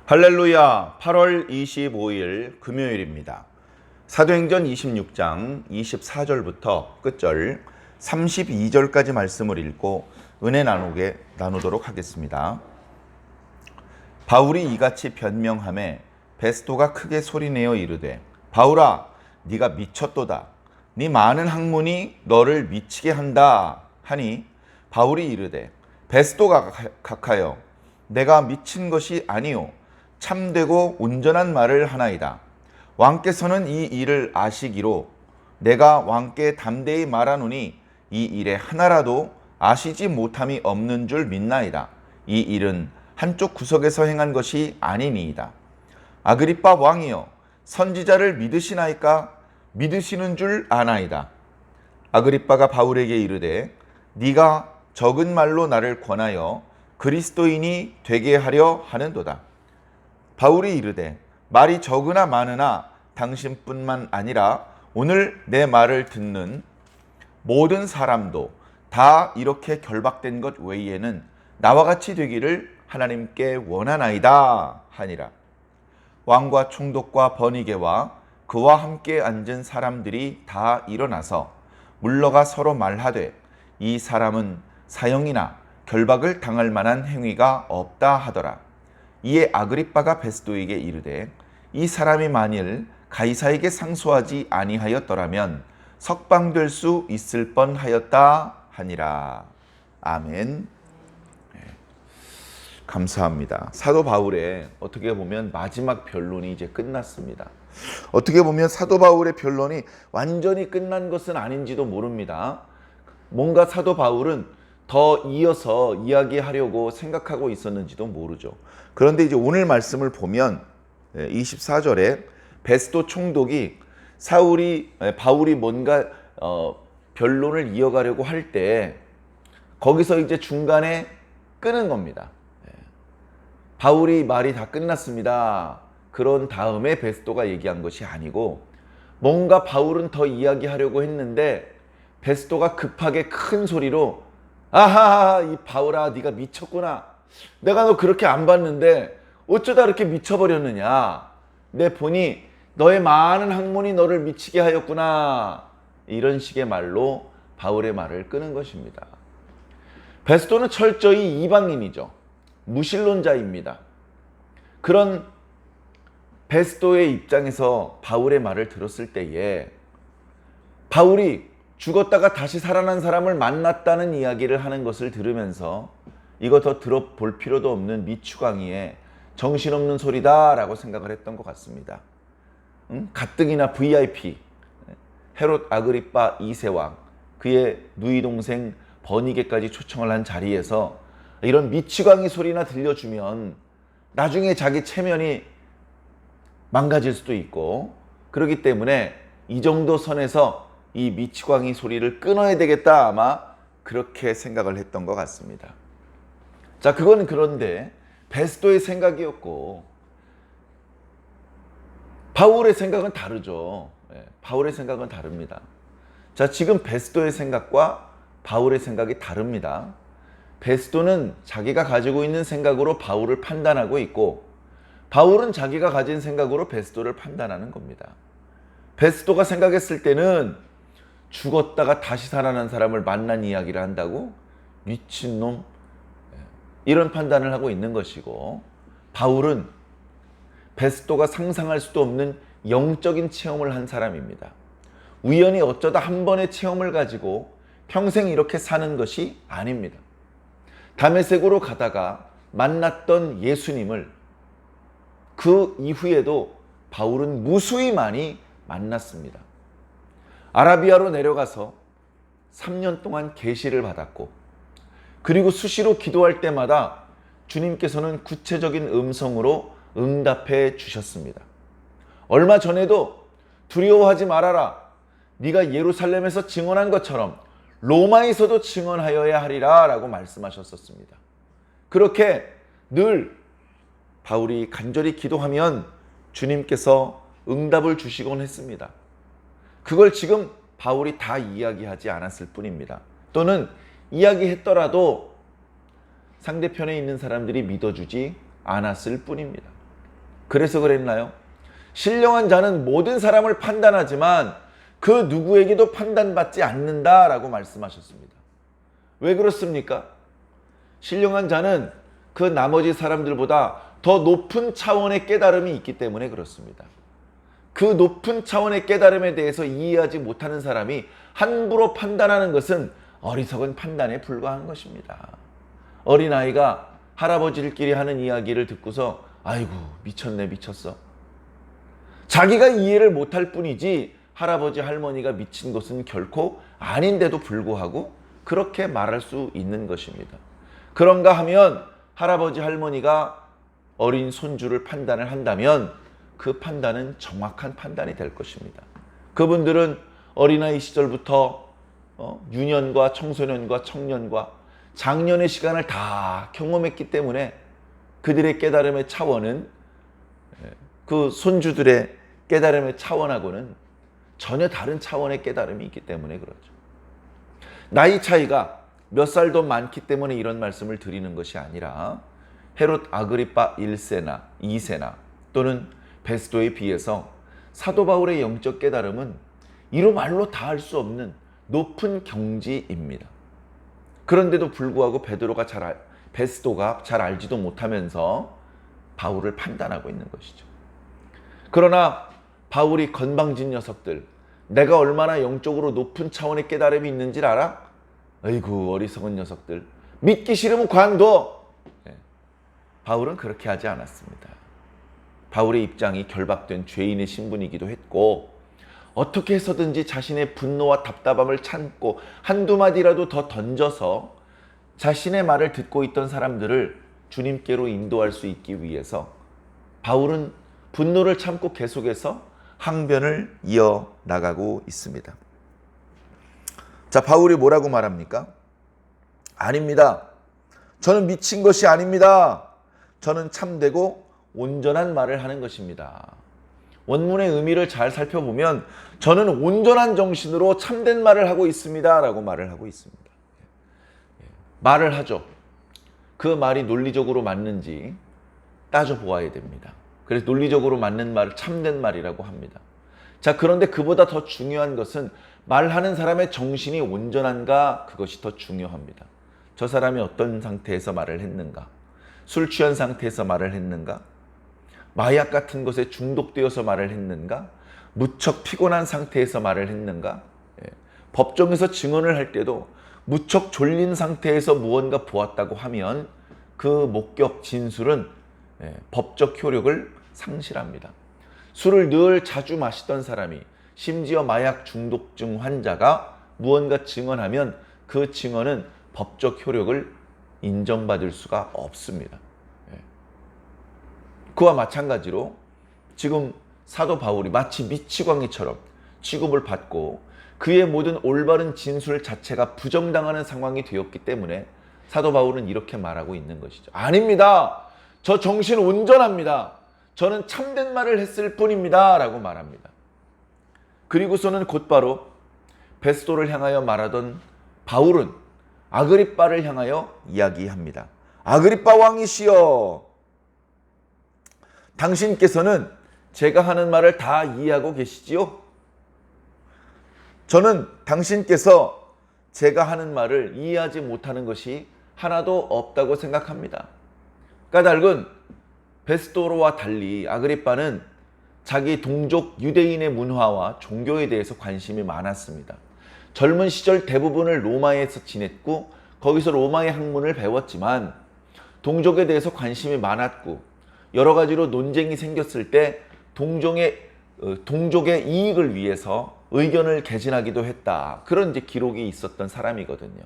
할렐루야. 8월 25일 금요일입니다. 사도행전 26장 24절부터 끝절 32절까지 말씀을 읽고 은혜 나누도록 하겠습니다. 바울이 이같이 변명하매 베스토가 크게 소리내어 이르되 바울아 네가 미쳤도다. 네 많은 학문이 너를 미치게 한다 하니 바울이 이르되 베스토가 각하여 내가 미친 것이 아니요 참되고 온전한 말을 하나이다. 왕께서는 이 일을 아시기로 내가 왕께 담대히 말하노니 이 일에 하나라도 아시지 못함이 없는 줄 믿나이다. 이 일은 한쪽 구석에서 행한 것이 아니니이다. 아그리빠 왕이여 선지자를 믿으시나이까? 믿으시는 줄 아나이다. 아그리빠가 바울에게 이르되 네가 적은 말로 나를 권하여 그리스도인이 되게 하려 하는도다. 바울이 이르되 말이 적으나 많으나 당신뿐만 아니라 오늘 내 말을 듣는 모든 사람도 다 이렇게 결박된 것 외에는 나와 같이 되기를 하나님께 원하나이다 하니라. 왕과 총독과 버니게와 그와 함께 앉은 사람들이 다 일어나서 물러가 서로 말하되 이 사람은 사형이나 결박을 당할 만한 행위가 없다 하더라. 이에 아그리빠가 베스도에게 이르되 이 사람이 만일 가이사에게 상소하지 아니하였더라면 석방될 수 있을 뻔하였다 하니라. 아멘. 감사합니다. 사도 바울의 어떻게 보면 마지막 변론이 이제 끝났습니다. 어떻게 보면 사도 바울의 변론이 완전히 끝난 것은 아닌지도 모릅니다. 뭔가 사도 바울은 더 이어서 이야기하려고 생각하고 있었는지도 모르죠. 그런데 이제 오늘 말씀을 보면 24절에 베스도 총독이 바울이 뭔가 변론을 이어가려고 할 때 거기서 이제 중간에 끄는 겁니다. 바울이 말이 다 끝났습니다. 그런 다음에 베스도가 얘기한 것이 아니고 뭔가 바울은 더 이야기하려고 했는데 베스도가 급하게 큰 소리로 아하 이 바울아 네가 미쳤구나. 내가 너 그렇게 안 봤는데 어쩌다 이렇게 미쳐버렸느냐. 내 보니 너의 많은 학문이 너를 미치게 하였구나. 이런 식의 말로 바울의 말을 끄는 것입니다. 베스도는 철저히 이방인이죠. 무신론자입니다. 그런 베스도의 입장에서 바울의 말을 들었을 때에 바울이 죽었다가 다시 살아난 사람을 만났다는 이야기를 하는 것을 들으면서 이거 더 들어볼 필요도 없는 미추광이의 정신없는 소리다라고 생각을 했던 것 같습니다. 가뜩이나 VIP 헤롯 아그리빠 2세왕 그의 누이 동생 버니게까지 초청을 한 자리에서 이런 미치광이 소리나 들려주면 나중에 자기 체면이 망가질 수도 있고 그렇기 때문에 이 정도 선에서 이 미치광이 소리를 끊어야 되겠다 아마 그렇게 생각을 했던 것 같습니다. 자, 그건 그런데 베스도의 생각이었고 바울의 생각은 다르죠. 바울의 생각은 다릅니다. 자, 지금 베스도의 생각과 바울의 생각이 다릅니다. 베스도는 자기가 가지고 있는 생각으로 바울을 판단하고 있고 바울은 자기가 가진 생각으로 베스도를 판단하는 겁니다. 베스도가 생각했을 때는 죽었다가 다시 살아난 사람을 만난 이야기를 한다고? 미친놈? 이런 판단을 하고 있는 것이고 바울은 베스도가 상상할 수도 없는 영적인 체험을 한 사람입니다. 우연히 어쩌다 한 번의 체험을 가지고 평생 이렇게 사는 것이 아닙니다. 다메섹으로 가다가 만났던 예수님을 그 이후에도 바울은 무수히 많이 만났습니다. 아라비아로 내려가서 3년 동안 계시를 받았고 그리고 수시로 기도할 때마다 주님께서는 구체적인 음성으로 응답해 주셨습니다. 얼마 전에도 두려워하지 말아라. 네가 예루살렘에서 증언한 것처럼 로마에서도 증언하여야 하리라 라고 말씀하셨었습니다. 그렇게 늘 바울이 간절히 기도하면 주님께서 응답을 주시곤 했습니다. 그걸 지금 바울이 다 이야기하지 않았을 뿐입니다. 또는 이야기했더라도 상대편에 있는 사람들이 믿어주지 않았을 뿐입니다. 그래서 그랬나요? 신령한 자는 모든 사람을 판단하지만 그 누구에게도 판단받지 않는다라고 말씀하셨습니다. 왜 그렇습니까? 신령한 자는 그 나머지 사람들보다 더 높은 차원의 깨달음이 있기 때문에 그렇습니다. 그 높은 차원의 깨달음에 대해서 이해하지 못하는 사람이 함부로 판단하는 것은 어리석은 판단에 불과한 것입니다. 어린아이가 할아버지들끼리 하는 이야기를 듣고서 아이고 미쳤네 미쳤어. 자기가 이해를 못할 뿐이지 할아버지 할머니가 미친 것은 결코 아닌데도 불구하고 그렇게 말할 수 있는 것입니다. 그런가 하면 할아버지 할머니가 어린 손주를 판단을 한다면 그 판단은 정확한 판단이 될 것입니다. 그분들은 어린아이 시절부터 유년과 청소년과 청년과 장년의 시간을 다 경험했기 때문에 그들의 깨달음의 차원은 그 손주들의 깨달음의 차원하고는 전혀 다른 차원의 깨달음이 있기 때문에 그렇죠. 나이 차이가 몇 살도 많기 때문에 이런 말씀을 드리는 것이 아니라 헤롯 아그리파 1세나 2세나 또는 베스도에 비해서 사도 바울의 영적 깨달음은 이루 말로 다 할 수 없는 높은 경지입니다. 그런데도 불구하고 베스도가 잘 알지도 못하면서 바울을 판단하고 있는 것이죠. 그러나 바울이 건방진 녀석들, 내가 얼마나 영적으로 높은 차원의 깨달음이 있는지를 알아? 아이고 어리석은 녀석들, 믿기 싫으면 관둬. 바울은 그렇게 하지 않았습니다. 바울의 입장이 결박된 죄인의 신분이기도 했고 어떻게 해서든지 자신의 분노와 답답함을 참고 한두 마디라도 더 던져서 자신의 말을 듣고 있던 사람들을 주님께로 인도할 수 있기 위해서 바울은 분노를 참고 계속해서 항변을 이어나가고 있습니다. 자, 바울이 뭐라고 말합니까? 아닙니다. 저는 미친 것이 아닙니다. 저는 참되고 온전한 말을 하는 것입니다. 원문의 의미를 잘 살펴보면 저는 온전한 정신으로 참된 말을 하고 있습니다 라고 말을 하고 있습니다. 말을 하죠. 그 말이 논리적으로 맞는지 따져보아야 됩니다. 그래서 논리적으로 맞는 말을 참된 말이라고 합니다. 자, 그런데 그보다 더 중요한 것은 말하는 사람의 정신이 온전한가, 그것이 더 중요합니다. 저 사람이 어떤 상태에서 말을 했는가? 술 취한 상태에서 말을 했는가? 마약 같은 것에 중독되어서 말을 했는가? 무척 피곤한 상태에서 말을 했는가? 법정에서 증언을 할 때도 무척 졸린 상태에서 무언가 보았다고 하면 그 목격 진술은 법적 효력을 상실합니다. 술을 늘 자주 마시던 사람이, 심지어 마약 중독증 환자가 무언가 증언하면 그 증언은 법적 효력을 인정받을 수가 없습니다. 그와 마찬가지로 지금 사도 바울이 마치 미치광이처럼 취급을 받고 그의 모든 올바른 진술 자체가 부정당하는 상황이 되었기 때문에 사도 바울은 이렇게 말하고 있는 것이죠. 아닙니다. 저 정신 온전합니다. 저는 참된 말을 했을 뿐입니다 라고 말합니다. 그리고서는 곧바로 베스도를 향하여 말하던 바울은 아그리빠를 향하여 이야기합니다. 아그리빠 왕이시여, 당신께서는 제가 하는 말을 다 이해하고 계시지요? 저는 당신께서 제가 하는 말을 이해하지 못하는 것이 하나도 없다고 생각합니다. 까닭은 베스도로와 달리 아그리빠는 자기 동족 유대인의 문화와 종교에 대해서 관심이 많았습니다. 젊은 시절 대부분을 로마에서 지냈고 거기서 로마의 학문을 배웠지만 동족에 대해서 관심이 많았고 여러 가지로 논쟁이 생겼을 때 동족의 이익을 위해서 의견을 개진하기도 했다. 그런 이제 기록이 있었던 사람이거든요.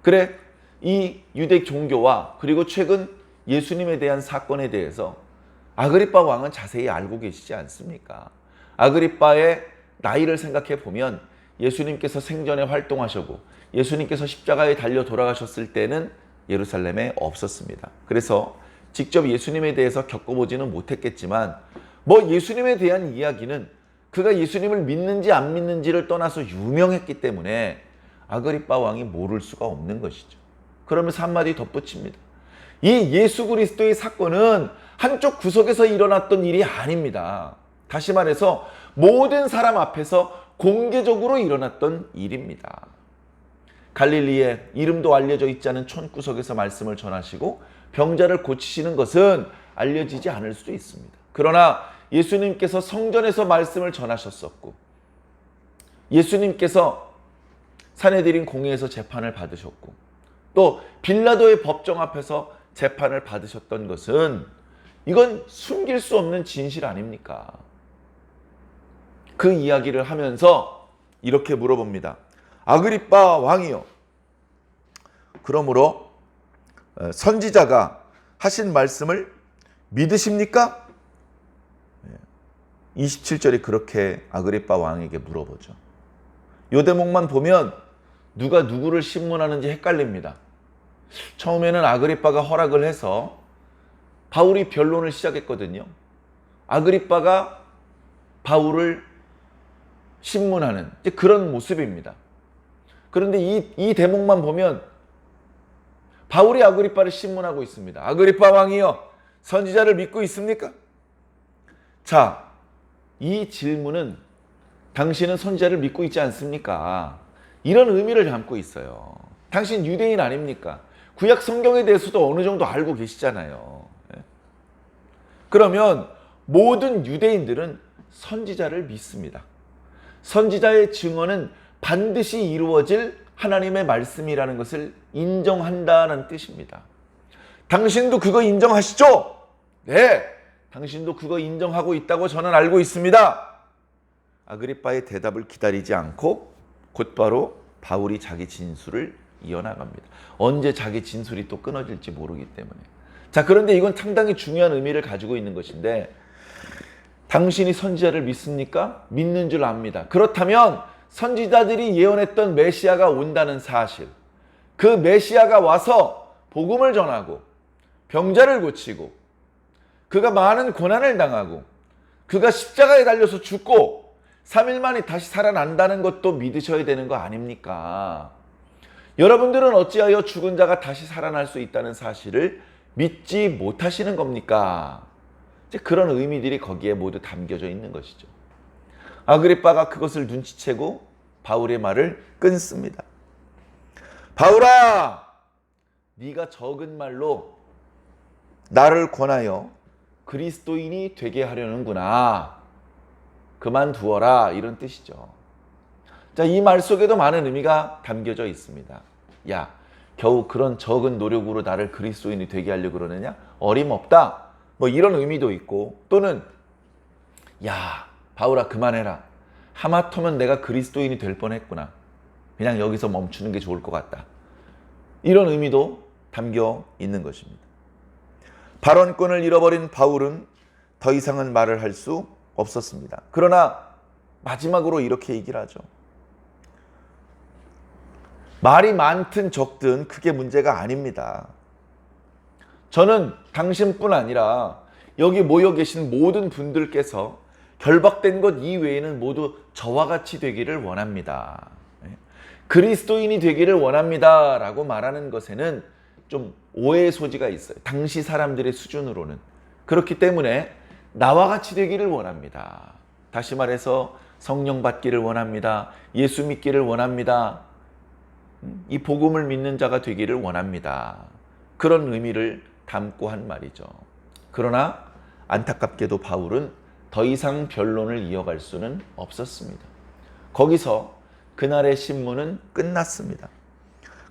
그래, 이 유대 종교와 그리고 최근 예수님에 대한 사건에 대해서 아그리빠 왕은 자세히 알고 계시지 않습니까? 아그리빠의 나이를 생각해 보면 예수님께서 생전에 활동하셨고 예수님께서 십자가에 달려 돌아가셨을 때는 예루살렘에 없었습니다. 그래서 직접 예수님에 대해서 겪어보지는 못했겠지만 예수님에 대한 이야기는 그가 예수님을 믿는지 안 믿는지를 떠나서 유명했기 때문에 아그리빠 왕이 모를 수가 없는 것이죠. 그러면서 한마디 덧붙입니다. 이 예수 그리스도의 사건은 한쪽 구석에서 일어났던 일이 아닙니다. 다시 말해서 모든 사람 앞에서 공개적으로 일어났던 일입니다. 갈릴리에 이름도 알려져 있지 않은 촌구석에서 말씀을 전하시고 병자를 고치시는 것은 알려지지 않을 수도 있습니다. 그러나 예수님께서 성전에서 말씀을 전하셨었고 예수님께서 산헤드린 공회에서 재판을 받으셨고 또 빌라도의 법정 앞에서 재판을 받으셨던 것은 이건 숨길 수 없는 진실 아닙니까? 그 이야기를 하면서 이렇게 물어봅니다. 아그리빠 왕이요, 그러므로 선지자가 하신 말씀을 믿으십니까? 27절에 그렇게 아그리빠 왕에게 물어보죠. 요 대목만 보면 누가 누구를 신문하는지 헷갈립니다. 처음에는 아그리빠가 허락을 해서 바울이 변론을 시작했거든요. 아그리빠가 바울을 신문하는 그런 모습입니다. 그런데 이 대목만 보면 바울이 아그리빠를 신문하고 있습니다. 아그리빠 왕이여, 선지자를 믿고 있습니까? 자, 이 질문은 당신은 선지자를 믿고 있지 않습니까? 이런 의미를 담고 있어요. 당신 유대인 아닙니까? 구약 성경에 대해서도 어느 정도 알고 계시잖아요. 그러면 모든 유대인들은 선지자를 믿습니다. 선지자의 증언은 반드시 이루어질 하나님의 말씀이라는 것을 인정한다는 뜻입니다. 당신도 그거 인정하시죠? 네, 당신도 그거 인정하고 있다고 저는 알고 있습니다. 아그리빠의 대답을 기다리지 않고 곧바로 바울이 자기 진술을 이어나갑니다. 언제 자기 진술이 또 끊어질지 모르기 때문에. 자, 그런데 이건 상당히 중요한 의미를 가지고 있는 것인데, 당신이 선지자를 믿습니까? 믿는 줄 압니다. 그렇다면 선지자들이 예언했던 메시아가 온다는 사실, 그 메시아가 와서 복음을 전하고 병자를 고치고 그가 많은 고난을 당하고 그가 십자가에 달려서 죽고 3일 만에 다시 살아난다는 것도 믿으셔야 되는 거 아닙니까? 여러분들은 어찌하여 죽은 자가 다시 살아날 수 있다는 사실을 믿지 못하시는 겁니까? 이제 그런 의미들이 거기에 모두 담겨져 있는 것이죠. 아그리빠가 그것을 눈치채고 바울의 말을 끊습니다. 바울아, 네가 적은 말로 나를 권하여 그리스도인이 되게 하려는구나. 그만두어라, 이런 뜻이죠. 자, 이 말 속에도 많은 의미가 담겨져 있습니다. 야, 겨우 그런 적은 노력으로 나를 그리스도인이 되게 하려고 그러느냐? 어림없다. 뭐 이런 의미도 있고, 또는 야, 바울아 그만해라. 하마터면 내가 그리스도인이 될 뻔했구나. 그냥 여기서 멈추는 게 좋을 것 같다. 이런 의미도 담겨 있는 것입니다. 발언권을 잃어버린 바울은 더 이상은 말을 할 수 없었습니다. 그러나 마지막으로 이렇게 얘기를 하죠. 말이 많든 적든 그게 문제가 아닙니다. 저는 당신뿐 아니라 여기 모여 계신 모든 분들께서 결박된 것 이외에는 모두 저와 같이 되기를 원합니다. 그리스도인이 되기를 원합니다 라고 말하는 것에는 좀 오해의 소지가 있어요. 당시 사람들의 수준으로는. 그렇기 때문에 나와 같이 되기를 원합니다. 다시 말해서 성령 받기를 원합니다. 예수 믿기를 원합니다. 이 복음을 믿는 자가 되기를 원합니다. 그런 의미를 담고 한 말이죠. 그러나 안타깝게도 바울은 더 이상 변론을 이어갈 수는 없었습니다. 거기서 그날의 신문은 끝났습니다.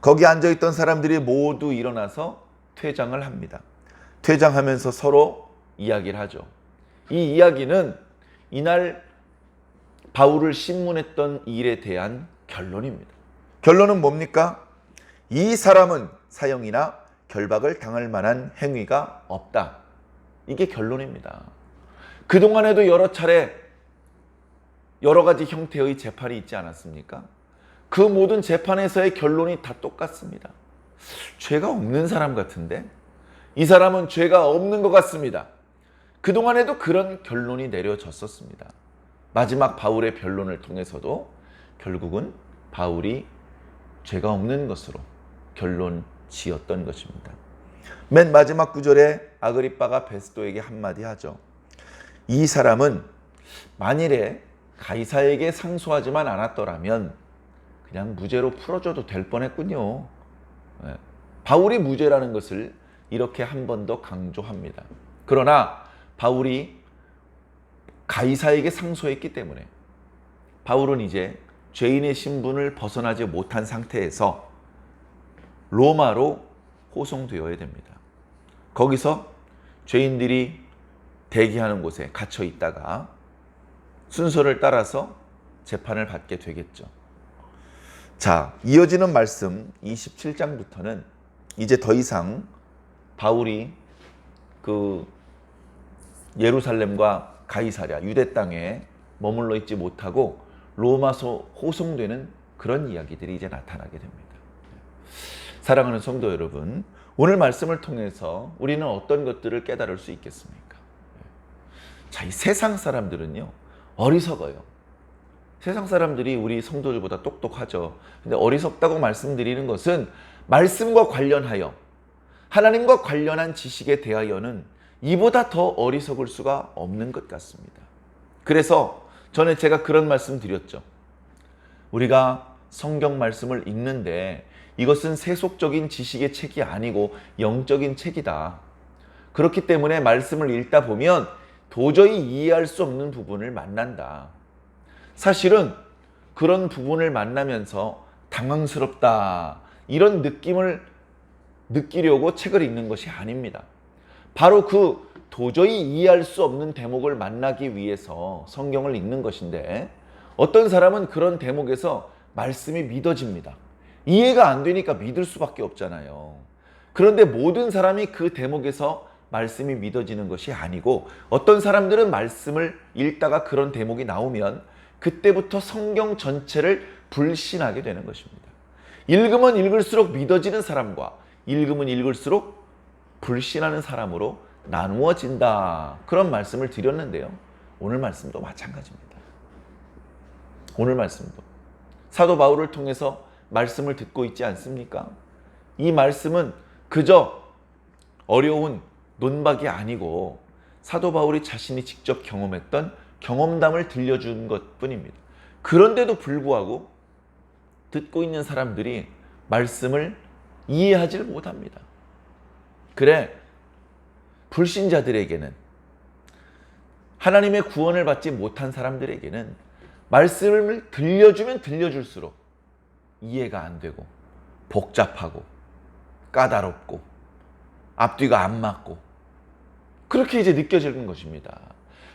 거기 앉아있던 사람들이 모두 일어나서 퇴장을 합니다. 퇴장하면서 서로 이야기를 하죠. 이 이야기는 이날 바울을 신문했던 일에 대한 결론입니다. 결론은 뭡니까? 이 사람은 사형이나 결박을 당할 만한 행위가 없다. 이게 결론입니다. 그동안에도 여러 차례 여러 가지 형태의 재판이 있지 않았습니까? 그 모든 재판에서의 결론이 다 똑같습니다. 죄가 없는 사람 같은데? 이 사람은 죄가 없는 것 같습니다. 그동안에도 그런 결론이 내려졌었습니다. 마지막 바울의 변론을 통해서도 결국은 바울이 죄가 없는 것으로 결론 지었던 것입니다. 맨 마지막 구절에 아그리빠가 베스도에게 한마디 하죠. 이 사람은 만일에 가이사에게 상소하지만 않았더라면 그냥 무죄로 풀어줘도 될 뻔했군요. 바울이 무죄라는 것을 이렇게 한 번 더 강조합니다. 그러나 바울이 가이사에게 상소했기 때문에 바울은 이제 죄인의 신분을 벗어나지 못한 상태에서 로마로 호송되어야 됩니다. 거기서 죄인들이 대기하는 곳에 갇혀 있다가 순서를 따라서 재판을 받게 되겠죠. 자, 이어지는 말씀 27장부터는 이제 더 이상 바울이 그 예루살렘과 가이사랴 유대 땅에 머물러 있지 못하고 로마서 호송되는 그런 이야기들이 이제 나타나게 됩니다. 사랑하는 성도 여러분, 오늘 말씀을 통해서 우리는 어떤 것들을 깨달을 수 있겠습니까? 자, 이 세상 사람들은요, 어리석어요. 세상 사람들이 우리 성도들보다 똑똑하죠. 근데 어리석다고 말씀드리는 것은 말씀과 관련하여, 하나님과 관련한 지식에 대하여는 이보다 더 어리석을 수가 없는 것 같습니다. 그래서 전에 제가 그런 말씀 드렸죠. 우리가 성경 말씀을 읽는데 이것은 세속적인 지식의 책이 아니고 영적인 책이다. 그렇기 때문에 말씀을 읽다 보면 도저히 이해할 수 없는 부분을 만난다. 사실은 그런 부분을 만나면서 당황스럽다, 이런 느낌을 느끼려고 책을 읽는 것이 아닙니다. 바로 그 도저히 이해할 수 없는 대목을 만나기 위해서 성경을 읽는 것인데, 어떤 사람은 그런 대목에서 말씀이 믿어집니다. 이해가 안 되니까 믿을 수밖에 없잖아요. 그런데 모든 사람이 그 대목에서 말씀이 믿어지는 것이 아니고, 어떤 사람들은 말씀을 읽다가 그런 대목이 나오면 그때부터 성경 전체를 불신하게 되는 것입니다. 읽으면 읽을수록 믿어지는 사람과 읽으면 읽을수록 불신하는 사람으로 나누어진다, 그런 말씀을 드렸는데요. 오늘 말씀도 마찬가지입니다. 오늘 말씀도 사도 바울을 통해서 말씀을 듣고 있지 않습니까? 이 말씀은 그저 어려운 논박이 아니고 사도 바울이 자신이 직접 경험했던 경험담을 들려준 것뿐입니다. 그런데도 불구하고 듣고 있는 사람들이 말씀을 이해하지를 못합니다. 그래, 불신자들에게는, 하나님의 구원을 받지 못한 사람들에게는 말씀을 들려주면 들려줄수록 이해가 안 되고 복잡하고 까다롭고 앞뒤가 안 맞고 그렇게 이제 느껴지는 것입니다.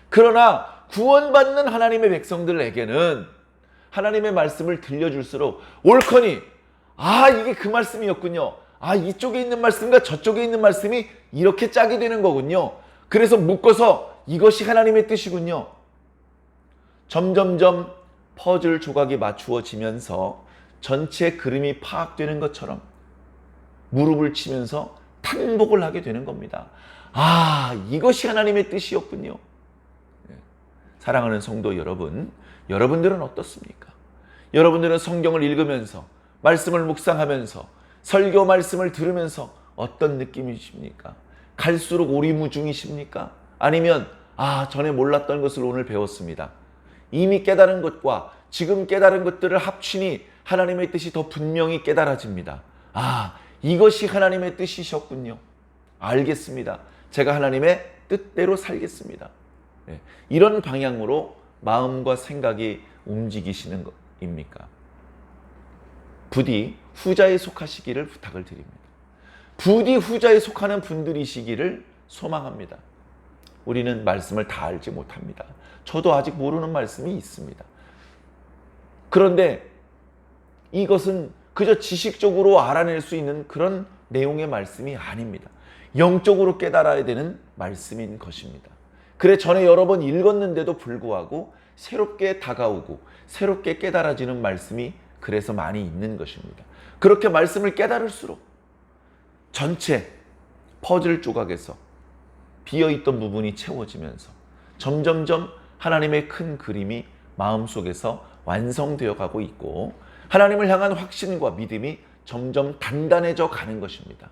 그러나 구원받는 하나님의 백성들에게는 하나님의 말씀을 들려줄수록 옳거니, 아, 이게 그 말씀이었군요. 아, 이쪽에 있는 말씀과 저쪽에 있는 말씀이 이렇게 짝이 되는 거군요. 그래서 묶어서 이것이 하나님의 뜻이군요. 점점점 퍼즐 조각이 맞추어지면서 전체 그림이 파악되는 것처럼 무릎을 치면서 탄복을 하게 되는 겁니다. 아, 이것이 하나님의 뜻이었군요. 사랑하는 성도 여러분, 여러분들은 어떻습니까? 여러분들은 성경을 읽으면서, 말씀을 묵상하면서, 설교 말씀을 들으면서 어떤 느낌이십니까? 갈수록 오리무중이십니까? 아니면 전에 몰랐던 것을 오늘 배웠습니다. 이미 깨달은 것과 지금 깨달은 것들을 합치니 하나님의 뜻이 더 분명히 깨달아집니다. 이것이 하나님의 뜻이셨군요. 알겠습니다. 제가 하나님의 뜻대로 살겠습니다. 이런 방향으로 마음과 생각이 움직이시는 것입니까? 부디 후자에 속하시기를 부탁을 드립니다. 부디 후자에 속하는 분들이시기를 소망합니다. 우리는 말씀을 다 알지 못합니다. 저도 아직 모르는 말씀이 있습니다. 그런데 이것은 그저 지식적으로 알아낼 수 있는 그런 내용의 말씀이 아닙니다. 영적으로 깨달아야 되는 말씀인 것입니다. 그래, 전에 여러 번 읽었는데도 불구하고 새롭게 다가오고 새롭게 깨달아지는 말씀이 그래서 많이 있는 것입니다. 그렇게 말씀을 깨달을수록 전체 퍼즐 조각에서 비어있던 부분이 채워지면서 점점점 하나님의 큰 그림이 마음속에서 완성되어 가고 있고, 하나님을 향한 확신과 믿음이 점점 단단해져 가는 것입니다.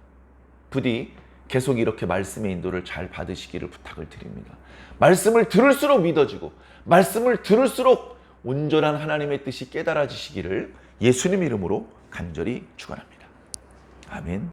부디 계속 이렇게 말씀의 인도를 잘 받으시기를 부탁을 드립니다. 말씀을 들을수록 믿어지고 말씀을 들을수록 온전한 하나님의 뜻이 깨달아지시기를 예수님 이름으로 간절히 축원합니다. 아멘.